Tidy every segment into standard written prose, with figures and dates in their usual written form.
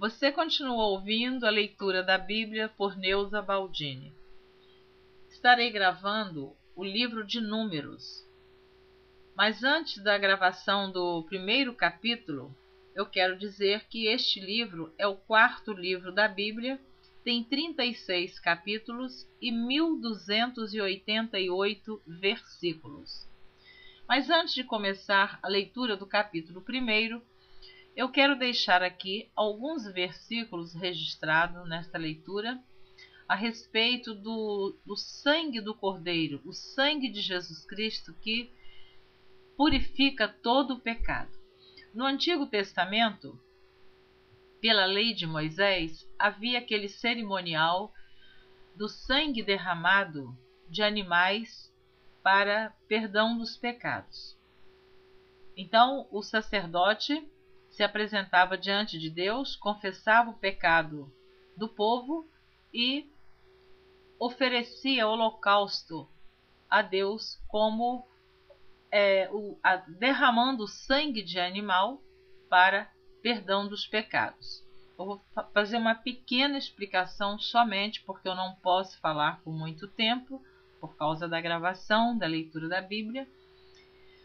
Você continua ouvindo a leitura da Bíblia por Neuza Baldini. Estarei gravando o livro de Números. Mas antes da gravação do primeiro capítulo, eu quero dizer que este livro é o quarto livro da Bíblia, tem 36 capítulos e 1288 versículos. Mas antes de começar a leitura do capítulo 1, eu quero deixar aqui alguns versículos registrados nesta leitura a respeito do sangue do Cordeiro, o sangue de Jesus Cristo que purifica todo o pecado. No Antigo Testamento, pela lei de Moisés, havia aquele cerimonial do sangue derramado de animais para perdão dos pecados. Então, o sacerdote se apresentava diante de Deus, confessava o pecado do povo e oferecia holocausto a Deus como derramando sangue de animal para perdão dos pecados. Eu vou fazer uma pequena explicação somente porque eu não posso falar por muito tempo, por causa da gravação, da leitura da Bíblia.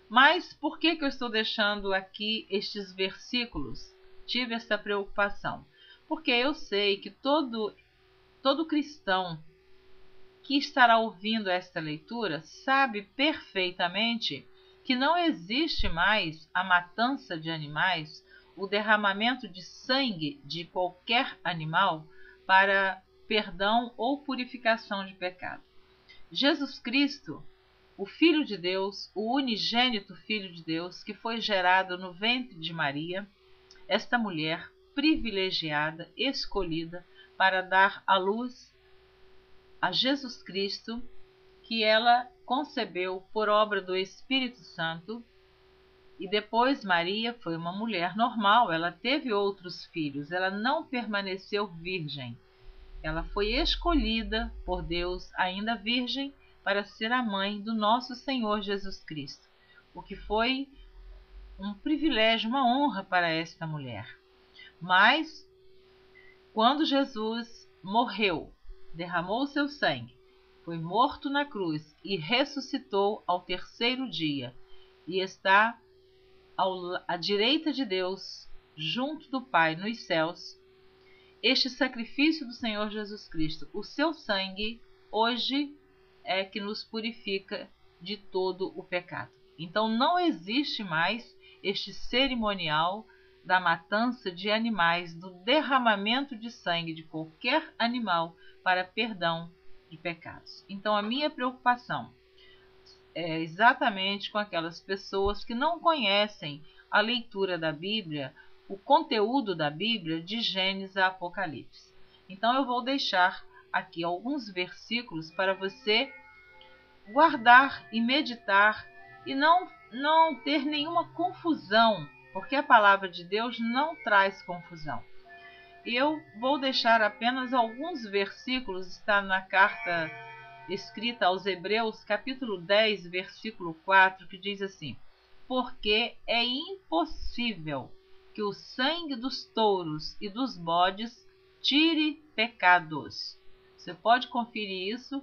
Mas por que eu estou deixando aqui estes versículos? Tive essa preocupação. Porque eu sei que todo cristão que estará ouvindo esta leitura sabe perfeitamente que não existe mais a matança de animais, o derramamento de sangue de qualquer animal para perdão ou purificação de pecado. Jesus Cristo, o Filho de Deus, o unigênito Filho de Deus, que foi gerado no ventre de Maria, esta mulher privilegiada, escolhida para dar à luz a Jesus Cristo, que ela concebeu por obra do Espírito Santo, e depois Maria foi uma mulher normal, ela teve outros filhos, ela não permaneceu virgem. Ela foi escolhida por Deus, ainda virgem, para ser a mãe do nosso Senhor Jesus Cristo, o que foi um privilégio, uma honra para esta mulher. Mas, quando Jesus morreu, derramou seu sangue, foi morto na cruz e ressuscitou ao terceiro dia, e está à direita de Deus, junto do Pai nos céus, este sacrifício do Senhor Jesus Cristo, o seu sangue, hoje é que nos purifica de todo o pecado. Então não existe mais este cerimonial da matança de animais, do derramamento de sangue de qualquer animal para perdão de pecados. Então a minha preocupação é exatamente com aquelas pessoas que não conhecem a leitura da Bíblia, o conteúdo da Bíblia de Gênesis a Apocalipse. Então eu vou deixar aqui alguns versículos para você guardar e meditar e não ter nenhuma confusão, porque a palavra de Deus não traz confusão. Eu vou deixar apenas alguns versículos, está na carta escrita aos Hebreus, capítulo 10, versículo 4, que diz assim: porque é impossível que o sangue dos touros e dos bodes tire pecados. Você pode conferir isso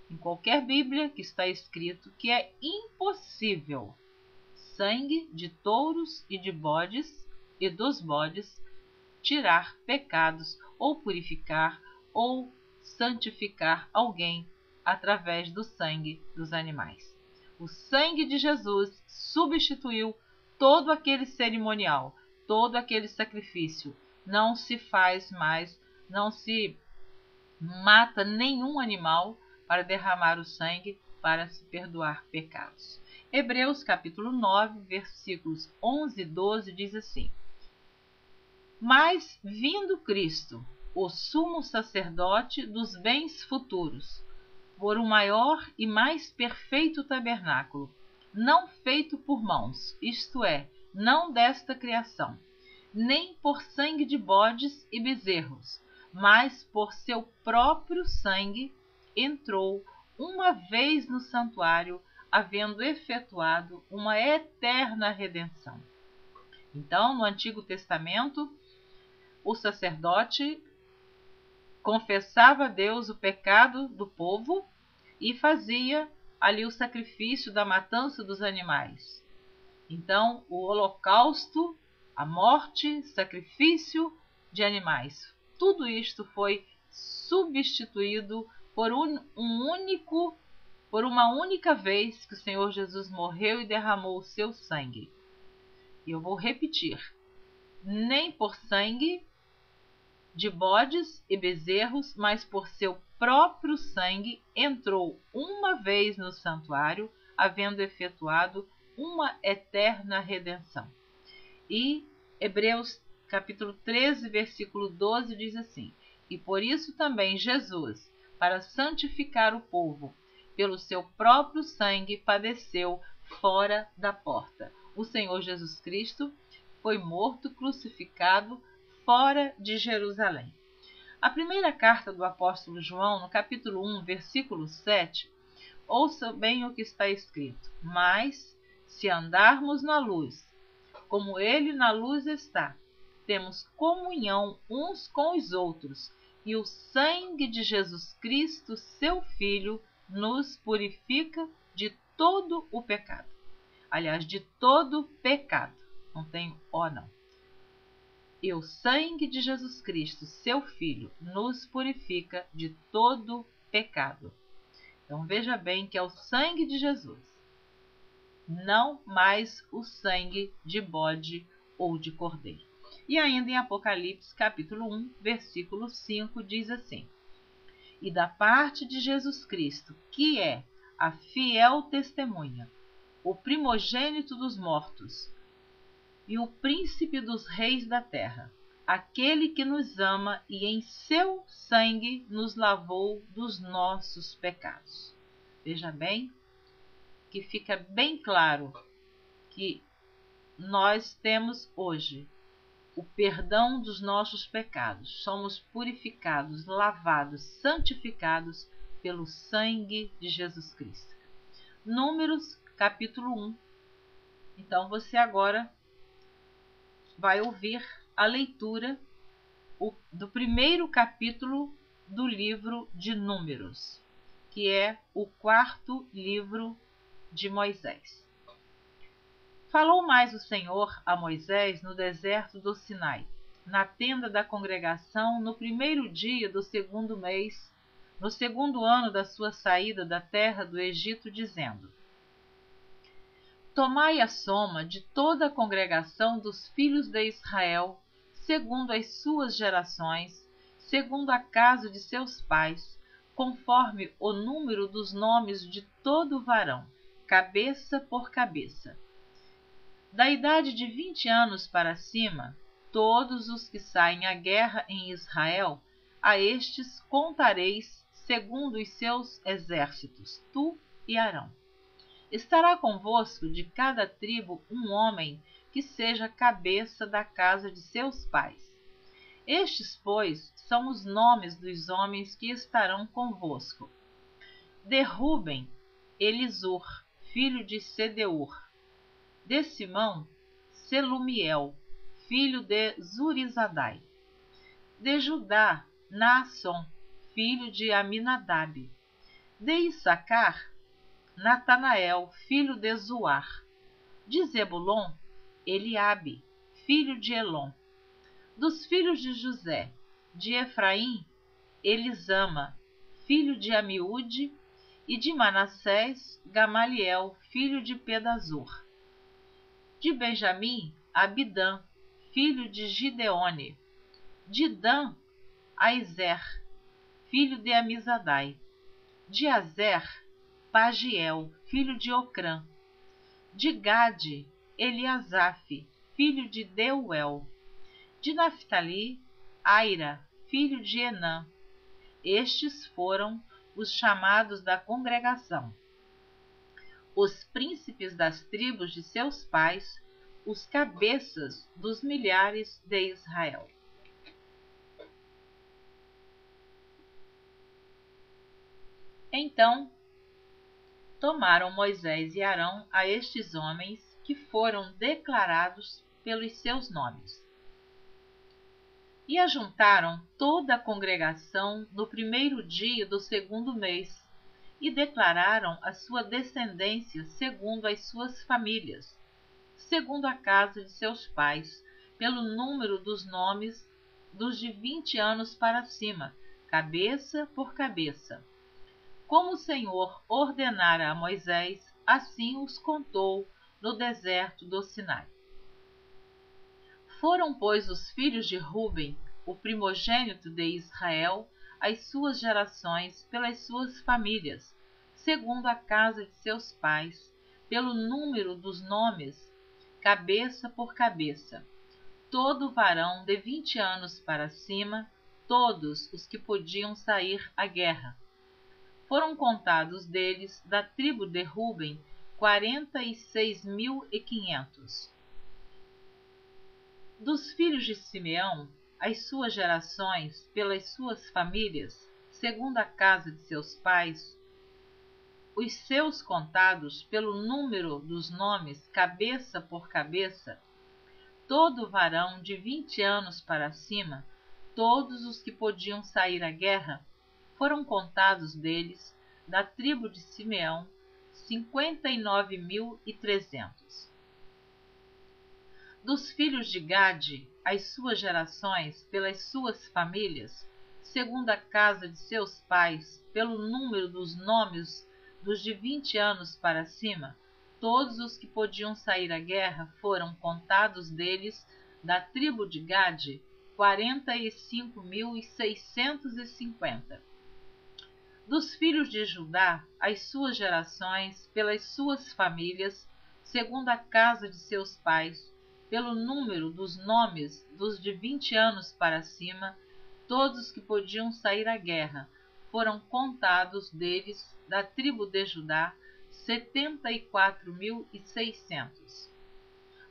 em qualquer Bíblia, que está escrito que é impossível sangue de touros e de bodes e dos bodes tirar pecados ou purificar ou santificar alguém através do sangue dos animais. O sangue de Jesus substituiu todo aquele cerimonial, todo aquele sacrifício. Não se faz mais, não se mata nenhum animal para derramar o sangue para se perdoar pecados. Hebreus capítulo 9, versículos 11 e 12 diz assim: mas vindo Cristo, o sumo sacerdote dos bens futuros, por um maior e mais perfeito tabernáculo, não feito por mãos, isto é, não desta criação, nem por sangue de bodes e bezerros, mas por seu próprio sangue, entrou uma vez no santuário, havendo efetuado uma eterna redenção. Então, no Antigo Testamento, o sacerdote confessava a Deus o pecado do povo e fazia ali o sacrifício da matança dos animais. Então, o holocausto, a morte, sacrifício de animais, tudo isto foi substituído por uma única vez que o Senhor Jesus morreu e derramou o seu sangue. E eu vou repetir: nem por sangue de bodes e bezerros, mas por seu próprio sangue entrou uma vez no santuário, havendo efetuado uma eterna redenção. E Hebreus capítulo 13, versículo 12 diz assim: e por isso também Jesus, para santificar o povo, pelo seu próprio sangue padeceu fora da porta. O Senhor Jesus Cristo foi morto, crucificado, fora de Jerusalém. A primeira carta do apóstolo João, no capítulo 1, versículo 7, ouça bem o que está escrito: mas, se andarmos na luz, como ele na luz está, temos comunhão uns com os outros, e o sangue de Jesus Cristo, seu Filho, nos purifica de todo o pecado. Aliás, de todo pecado. Não tem ó não. E o sangue de Jesus Cristo, seu Filho, nos purifica de todo pecado. Então veja bem que é o sangue de Jesus, não mais o sangue de bode ou de cordeiro. E ainda em Apocalipse capítulo 1, versículo 5, diz assim: e da parte de Jesus Cristo, que é a fiel testemunha, o primogênito dos mortos, e o príncipe dos reis da terra, aquele que nos ama e em seu sangue nos lavou dos nossos pecados. Veja bem que fica bem claro que nós temos hoje o perdão dos nossos pecados. Somos purificados, lavados, santificados pelo sangue de Jesus Cristo. Números capítulo 1. Então você agora vai ouvir a leitura do primeiro capítulo do livro de Números, que é o quarto livro de Moisés. Falou mais o Senhor a Moisés no deserto do Sinai, na tenda da congregação, no primeiro dia do segundo mês, no segundo ano da sua saída da terra do Egito, dizendo: tomai a soma de toda a congregação dos filhos de Israel, segundo as suas gerações, segundo a casa de seus pais, conforme o número dos nomes de todo varão, cabeça por cabeça. Da idade de 20 anos para cima, todos os que saem à guerra em Israel, a estes contareis segundo os seus exércitos, tu e Arão. Estará convosco de cada tribo um homem que seja cabeça da casa de seus pais. Estes, pois, são os nomes dos homens que estarão convosco: de Ruben, Elisur, filho de Sedeur; de Simão, Selumiel, filho de Zurizadai; de Judá, Naasson, filho de Aminadab; de Issacar, Natanael, filho de Zuar; de Zebulon, Eliabe, filho de Elon; dos filhos de José, de Efraim, Elisama, filho de Amiúde; e de Manassés, Gamaliel, filho de Pedazur; de Benjamim, Abidã, filho de Gideone; de Dan, Aizer, filho de Amizadai; de Azer, Pagiel, filho de Ocrã; de Gade, Eliasaf, filho de Deuel; de Naphtali, Aira, filho de Enã. Estes foram os chamados da congregação, os príncipes das tribos de seus pais, os cabeças dos milhares de Israel. Então tomaram Moisés e Arão a estes homens que foram declarados pelos seus nomes, E ajuntaram toda a congregação no primeiro dia do segundo mês, e declararam a sua descendência segundo as suas famílias, segundo a casa de seus pais, pelo número dos nomes dos de 20 anos para cima, cabeça por cabeça. Como o Senhor ordenara a Moisés, assim os contou no deserto do Sinai. Foram, pois, os filhos de Ruben, o primogênito de Israel, as suas gerações pelas suas famílias, segundo a casa de seus pais, pelo número dos nomes, cabeça por cabeça. Todo varão de 20 anos para cima, todos os que podiam sair à guerra. Foram contados deles, da tribo de Ruben, 46.500. Dos filhos de Simeão, as suas gerações, pelas suas famílias, segundo a casa de seus pais, os seus contados pelo número dos nomes, cabeça por cabeça, todo varão de 20 anos para cima, todos os que podiam sair à guerra, foram contados deles, da tribo de Simeão, 59.300. Dos filhos de Gade, as suas gerações, pelas suas famílias, segundo a casa de seus pais, pelo número dos nomes dos de 20 anos para cima, todos os que podiam sair à guerra, foram contados deles, da tribo de Gade, 45.650. Dos filhos de Judá, as suas gerações, pelas suas famílias, segundo a casa de seus pais, pelo número dos nomes dos de 20 anos para cima, todos os que podiam sair à guerra, foram contados deles, da tribo de Judá, 74.600.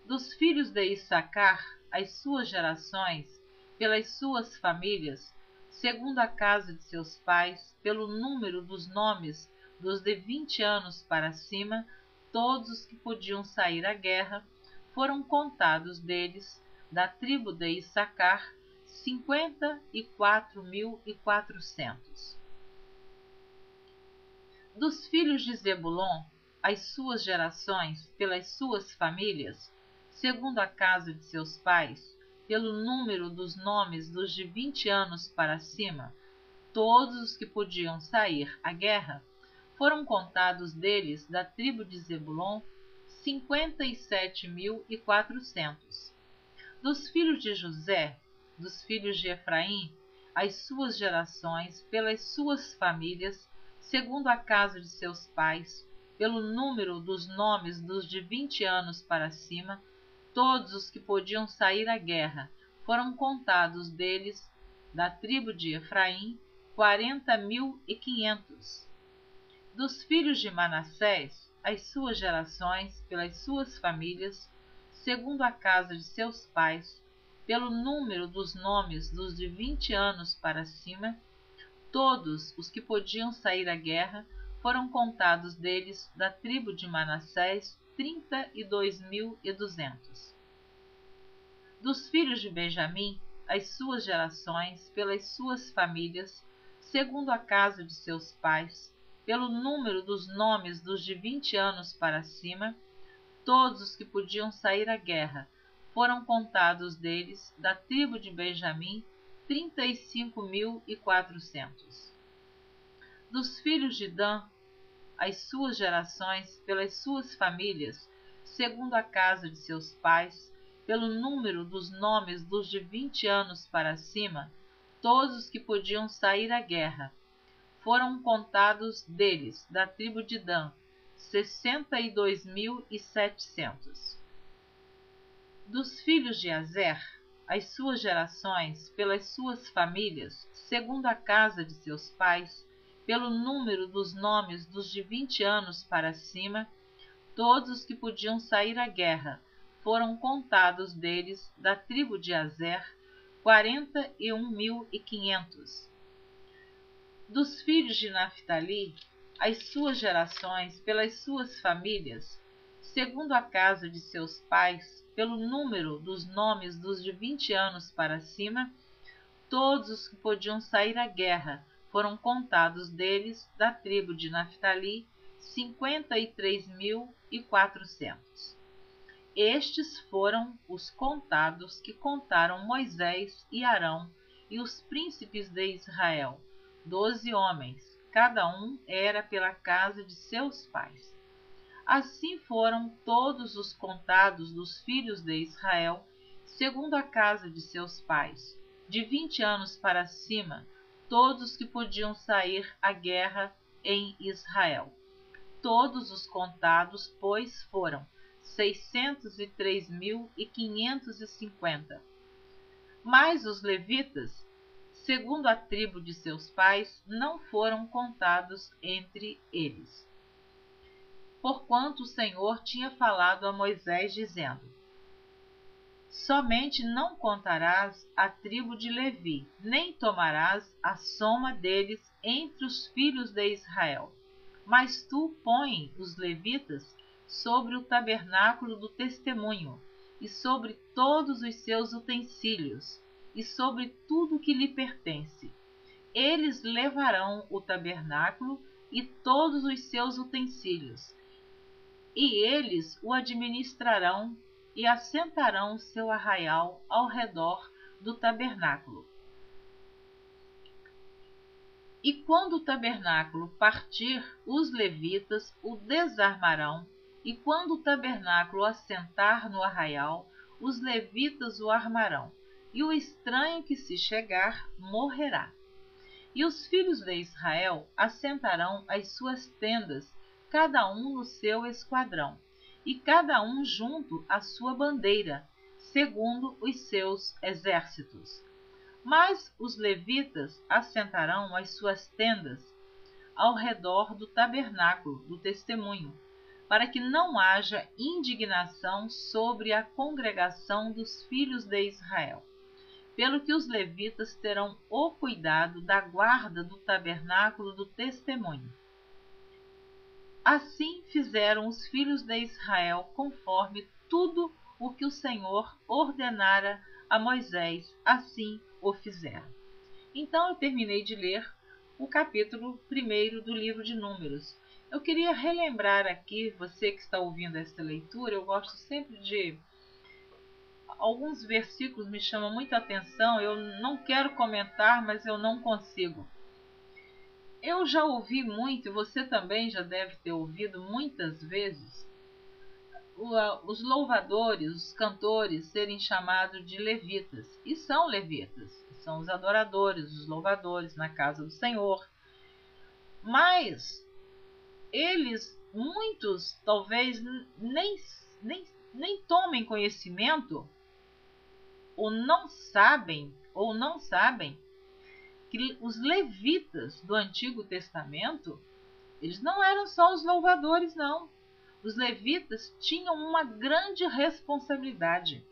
Dos filhos de Issacar, as suas gerações, pelas suas famílias, segundo a casa de seus pais, pelo número dos nomes dos de 20 anos para cima, todos os que podiam sair à guerra, foram contados deles, da tribo de Issacar, 54.400. Dos filhos de Zebulon, as suas gerações, pelas suas famílias, segundo a casa de seus pais, pelo número dos nomes dos de 20 anos para cima, todos os que podiam sair à guerra, foram contados deles, da tribo de Zebulon, 57.400. Dos filhos de José, dos filhos de Efraim, as suas gerações, pelas suas famílias, segundo a casa de seus pais, pelo número dos nomes dos de 20 anos para cima, todos os que podiam sair à guerra, foram contados deles, da tribo de Efraim, 40.500. Dos filhos de Manassés, as suas gerações, pelas suas famílias, segundo a casa de seus pais, pelo número dos nomes dos de 20 anos para cima, todos os que podiam sair à guerra, foram contados deles, da tribo de Manassés, 32.200. Dos filhos de Benjamim, as suas gerações, pelas suas famílias, segundo a casa de seus pais, pelo número dos nomes dos de 20 anos para cima, todos os que podiam sair à guerra, foram contados deles, da tribo de Benjamim, 35.400. Dos filhos de Dan, as suas gerações, pelas suas famílias, segundo a casa de seus pais, pelo número dos nomes dos de 20 anos para cima, todos os que podiam sair à guerra, foram contados deles, da tribo de Dan, 62.700. Dos filhos de Azer, as suas gerações, pelas suas famílias, segundo a casa de seus pais, pelo número dos nomes dos de 20 anos para cima, todos os que podiam sair à guerra, foram contados deles, da tribo de Azer, 41.500. Dos filhos de Naphtali, as suas gerações, pelas suas famílias, segundo a casa de seus pais, pelo número dos nomes dos de 20 anos para cima, todos os que podiam sair à guerra. Foram contados deles, da tribo de Naftali, 53.400. Estes foram os contados que contaram Moisés e Arão e os príncipes de Israel, 12 homens, cada um era pela casa de seus pais. Assim foram todos os contados dos filhos de Israel, segundo a casa de seus pais, de 20 anos para cima, todos que podiam sair à guerra em Israel. Todos os contados, pois, foram 603.550. Mas os levitas, segundo a tribo de seus pais, não foram contados entre eles. Porquanto o Senhor tinha falado a Moisés, dizendo: somente não contarás a tribo de Levi, nem tomarás a soma deles entre os filhos de Israel. Mas tu põe os levitas sobre o tabernáculo do testemunho, e sobre todos os seus utensílios, e sobre tudo que lhe pertence. Eles levarão o tabernáculo e todos os seus utensílios, e eles o administrarão e assentarão seu arraial ao redor do tabernáculo. E quando o tabernáculo partir, os levitas o desarmarão, e quando o tabernáculo assentar no arraial, os levitas o armarão, e o estranho que se chegar morrerá. E os filhos de Israel assentarão as suas tendas, cada um no seu esquadrão, e cada um junto à sua bandeira, segundo os seus exércitos. Mas os levitas assentarão as suas tendas ao redor do tabernáculo do testemunho, para que não haja indignação sobre a congregação dos filhos de Israel. Pelo que os levitas terão o cuidado da guarda do tabernáculo do testemunho. Assim fizeram os filhos de Israel, conforme tudo o que o Senhor ordenara a Moisés, assim o fizeram. Então eu terminei de ler o capítulo 1 do livro de Números. Eu queria relembrar aqui, você que está ouvindo esta leitura, eu gosto sempre de... Alguns versículos me chamam muita atenção, eu não quero comentar, mas eu não consigo. Eu já ouvi muito, e você também já deve ter ouvido muitas vezes, os louvadores, os cantores serem chamados de levitas. E são levitas, são os adoradores, os louvadores na casa do Senhor. Mas eles, muitos, talvez nem tomem conhecimento, ou não sabem que os levitas do Antigo Testamento, eles não eram só os louvadores, não. Os levitas tinham uma grande responsabilidade.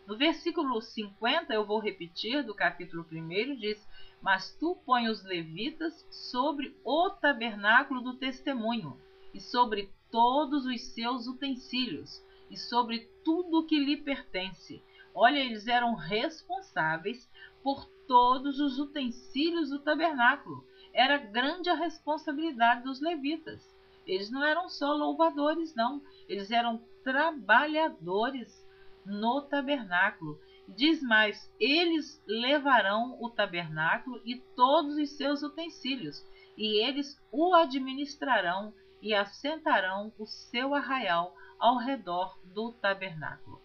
No versículo 50, eu vou repetir, do capítulo 1, diz: mas tu põe os levitas sobre o tabernáculo do testemunho, e sobre todos os seus utensílios, e sobre tudo o que lhe pertence. Olha, eles eram responsáveis por todos os utensílios do tabernáculo. Era grande a responsabilidade dos levitas. Eles não eram só louvadores, não. Eles eram trabalhadores no tabernáculo. Diz mais: eles levarão o tabernáculo e todos os seus utensílios, e eles o administrarão e assentarão o seu arraial ao redor do tabernáculo.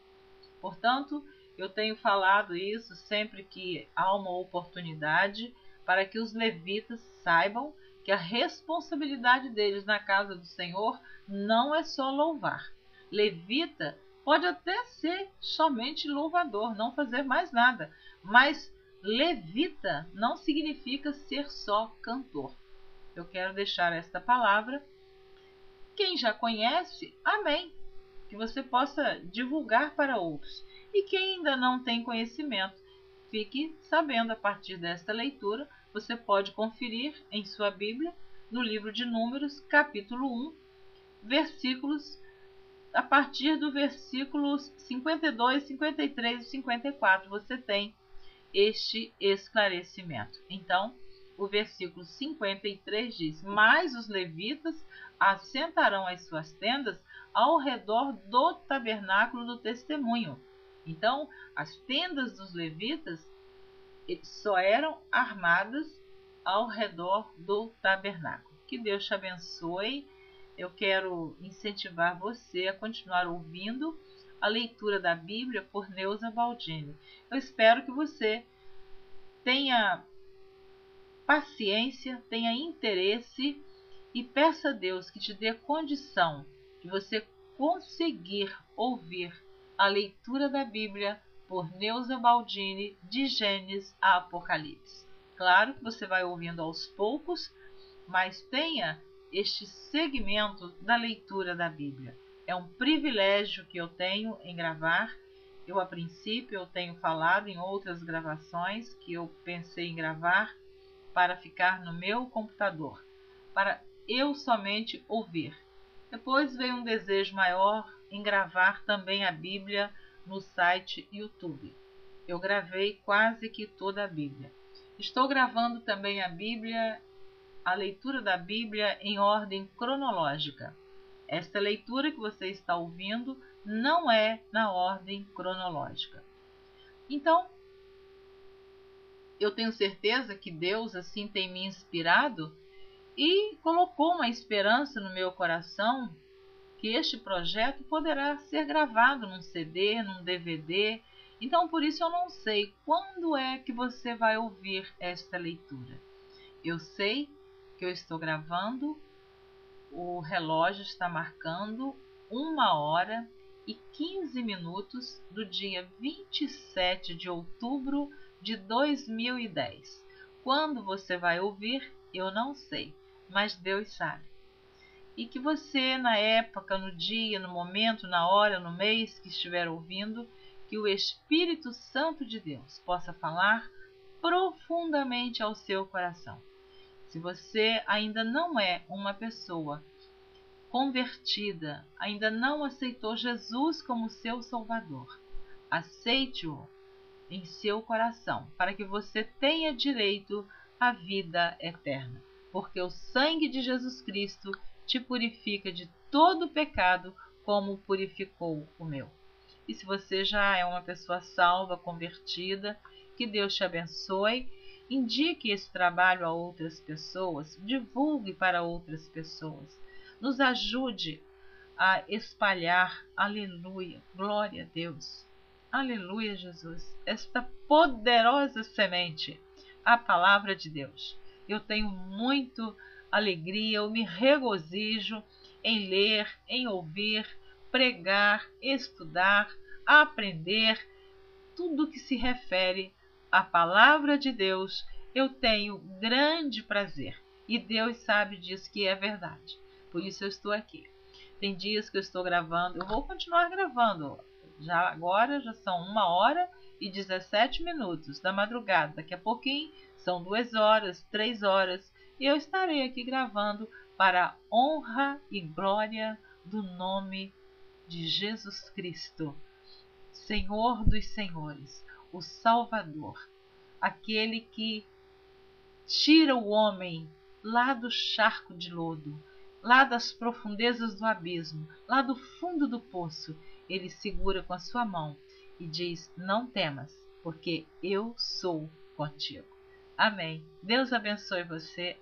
Portanto, eu tenho falado isso sempre que há uma oportunidade, para que os levitas saibam que a responsabilidade deles na casa do Senhor não é só louvar. Levita pode até ser somente louvador, não fazer mais nada, mas levita não significa ser só cantor. Eu quero deixar esta palavra. Quem já conhece, amém, que você possa divulgar para outros. E quem ainda não tem conhecimento, fique sabendo a partir desta leitura. Você pode conferir em sua Bíblia, no livro de Números, capítulo 1, versículos, a partir do versículos 52, 53 e 54. Você tem este esclarecimento. Então, o versículo 53 diz: mas os levitas assentarão as suas tendas ao redor do tabernáculo do testemunho. Então, as tendas dos levitas só eram armadas ao redor do tabernáculo. Que Deus te abençoe. Eu quero incentivar você a continuar ouvindo a leitura da Bíblia por Neuza Baldini. Eu espero que você tenha paciência, tenha interesse e peça a Deus que te dê condição de você conseguir ouvir a leitura da Bíblia por Neuza Baldini, de Gênesis a Apocalipse. Claro que você vai ouvindo aos poucos, mas tenha este segmento da leitura da Bíblia. É um privilégio que eu tenho em gravar. A princípio, eu tenho falado em outras gravações que eu pensei em gravar para ficar no meu computador, para eu somente ouvir. Depois veio um desejo maior em gravar também a Bíblia no site YouTube. Eu gravei quase que toda a Bíblia. Estou gravando também a Bíblia, a leitura da Bíblia em ordem cronológica. Esta leitura que você está ouvindo não é na ordem cronológica. Então, eu tenho certeza que Deus assim tem me inspirado e colocou uma esperança no meu coração que este projeto poderá ser gravado num CD, num DVD. Então, por isso eu não sei quando é que você vai ouvir esta leitura. Eu sei que eu estou gravando, o relógio está marcando 1h15 do dia 27 de outubro de 2010. Quando você vai ouvir, eu não sei, mas Deus sabe. E que você, na época, no dia, no momento, na hora, no mês que estiver ouvindo, que o Espírito Santo de Deus possa falar profundamente ao seu coração. Se você ainda não é uma pessoa convertida, ainda não aceitou Jesus como seu Salvador, aceite-o em seu coração, para que você tenha direito à vida eterna. Porque o sangue de Jesus Cristo te purifica de todo pecado, como purificou o meu. E se você já é uma pessoa salva, convertida, que Deus te abençoe. Indique esse trabalho a outras pessoas, divulgue para outras pessoas. Nos ajude a espalhar, aleluia, glória a Deus, aleluia, Jesus, esta poderosa semente, a palavra de Deus. Eu tenho muito alegria, eu me regozijo em ler, em ouvir, pregar, estudar, aprender, tudo que se refere à palavra de Deus, eu tenho grande prazer. E Deus sabe disso que é verdade. Por isso eu estou aqui. Tem dias que eu estou gravando, eu vou continuar gravando. Agora já são 1h17 da madrugada. Daqui a pouquinho são 2 horas, 3 horas. E eu estarei aqui gravando para a honra e glória do nome de Jesus Cristo, Senhor dos Senhores, o Salvador, aquele que tira o homem lá do charco de lodo, lá das profundezas do abismo, lá do fundo do poço. Ele segura com a sua mão e diz: não temas, porque eu sou contigo. Amém. Deus abençoe você.